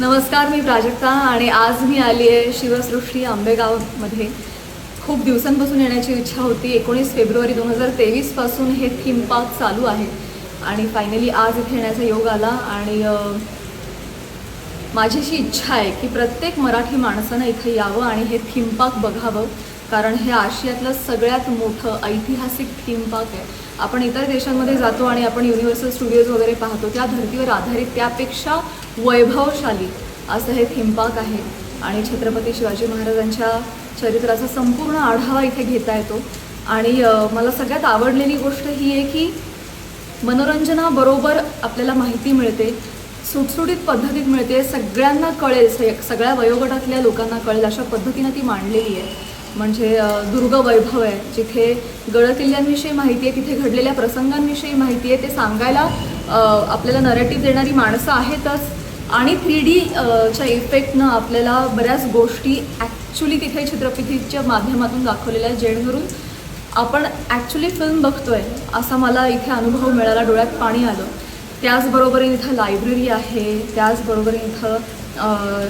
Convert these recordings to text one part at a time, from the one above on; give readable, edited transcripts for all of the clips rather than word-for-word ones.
नमस्कार, मी प्राजक्ता आणि आज मी आली आहे शिवसृष्टी आंबेगावमध्ये. खूप दिवसांपासून येण्याची इच्छा होती. 19 फेब्रुवारी 2023 पासून हे थीम पार्क चालू आहे आणि फायनली आज इथे येण्याचा योग आला. आणि माझी अशी इच्छा आहे की प्रत्येक मराठी माणसानं इथे यावं आणि हे थीम पार्क बघावं, कारण हे आशियातलं सगळ्यात मोठं ऐतिहासिक थीम पार्क आहे. आपण इतर देशांमध्ये जातो आणि आपण युनिव्हर्सल स्टुडिओज वगैरे पाहतो, त्या धर्तीवर आधारित त्यापेक्षा वैभवशाली असं हे थीम पार्क आहे. आणि छत्रपती शिवाजी महाराजांच्या चरित्राचा संपूर्ण आढावा इथे घेता येतो. आणि मला सगळ्यात आवडलेली गोष्ट ही आहे की मनोरंजनाबरोबर आपल्याला माहिती मिळते, सुटसुटीत पद्धतीत मिळते, सगळ्यांना कळेल, सगळ्या वयोगटातल्या लोकांना कळेल अशा पद्धतीनं ती मांडलेली आहे. म्हणजे दुर्ग वैभव आहे, जिथे गडकिल्ल्यांविषयी माहिती आहे, तिथे घडलेल्या प्रसंगांविषयी माहिती आहे, ते सांगायला आपल्याला नरेटिव्ह देणारी माणसं आहेतच. आणि 3D च्या इफेक्टनं आपल्याला बऱ्याच गोष्टी ॲक्च्युली तिथे चित्रफितीच्या माध्यमातून दाखवलेल्या आहेत, जेणेकरून आपण ॲक्च्युली फिल्म बघतोय असा मला इथे अनुभव मिळाला, डोळ्यात पाणी आलं. त्याचबरोबर इथं लायब्ररी आहे, त्याचबरोबर इथं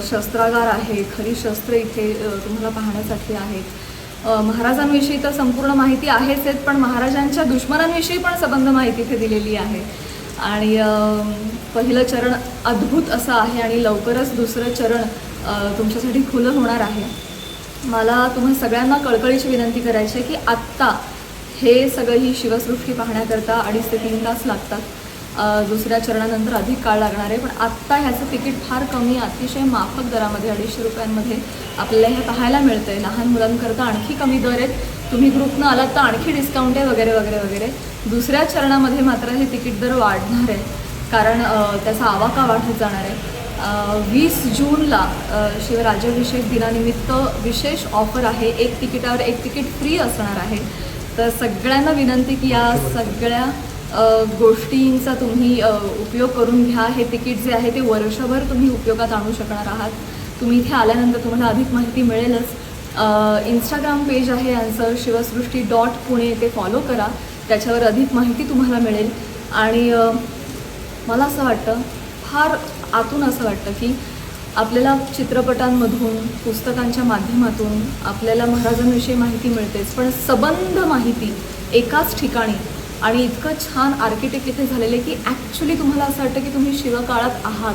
शस्त्रागार आहे, खरी शस्त्र इथे तुम्हाला पाहण्यासाठी आहेत. महाराजांविषयी तर संपूर्ण माहिती आहेच आहेत, पण महाराजांच्या दुश्मनांविषयी पण सबंध माहिती इथे दिलेली आहे. आणि पहिलं चरण अद्भुत असं आहे आणि लवकरच दुसरं चरण तुमच्यासाठी खुलं होणार आहे. मला तुम्हा सगळ्यांना कळकळीची विनंती करायची आहे की आत्ता हे सगळं ही शिवसृष्टी पाहण्याकरता 2.5 ते 3 तास लागतात. दुसऱ्या चरणानंतर अधिक काळ लागणार आहे, पण आत्ता ह्याचं तिकीट फार कमी, अतिशय माफक दरामध्ये 250 रुपयांमध्ये आपल्याला हे पाहायला मिळतं आहे. लहान मुलांकरता आणखी कमी दर आहेत, तुम्ही ग्रुपनं आलात तर आणखी डिस्काउंट आहे वगैरे वगैरे वगैरे. दुसऱ्या चरणामध्ये मात्र हे तिकीट दर वाढणार आहे, कारण त्याचा आवाका वाढत जाणार आहे. 20 जूनला शिवराज्याभिषेक दिनानिमित्त विशेष ऑफर आहे, 1 तिकिटावर 1 तिकीट फ्री असणार आहे. तर सगळ्यांना विनंती की या सगळ्या गोष्टींचा तुम्ही उपयोग करून घ्या. हे तिकीट जे आहे ते वर्षभर तुम्ही उपयोगात आणू शकणार आहात. तुम्ही इथे आल्यानंतर तुम्हाला अधिक माहिती मिळेलच. इंस्टाग्राम पेज आहे यांचं शिवसृष्टी.पुणे, ते फॉलो करा, त्याच्यावर अधिक माहिती तुम्हाला मिळेल. आणि मला असं वाटतं, फार आतून असं वाटतं की आपल्याला चित्रपटांमधून, पुस्तकांच्या माध्यमातून आपल्याला महाराजांविषयी माहिती मिळतेच, पण सबंध माहिती एकाच ठिकाणी आणि इतकं छान आर्किटेक्ट इथे झालेलं आहे की ॲक्च्युली तुम्हाला असं वाटतं की तुम्ही शिवकाळात आहात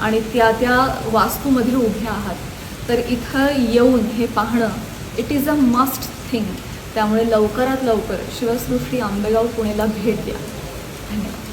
आणि त्या वास्तूमध्ये उभे आहात. तर इथं येऊन हे पाहणं it is a must thing. त्यामुळे लवकरात लवकर शिवसृष्टी आंबेगाव पुणेला भेट द्या. धन्यवाद.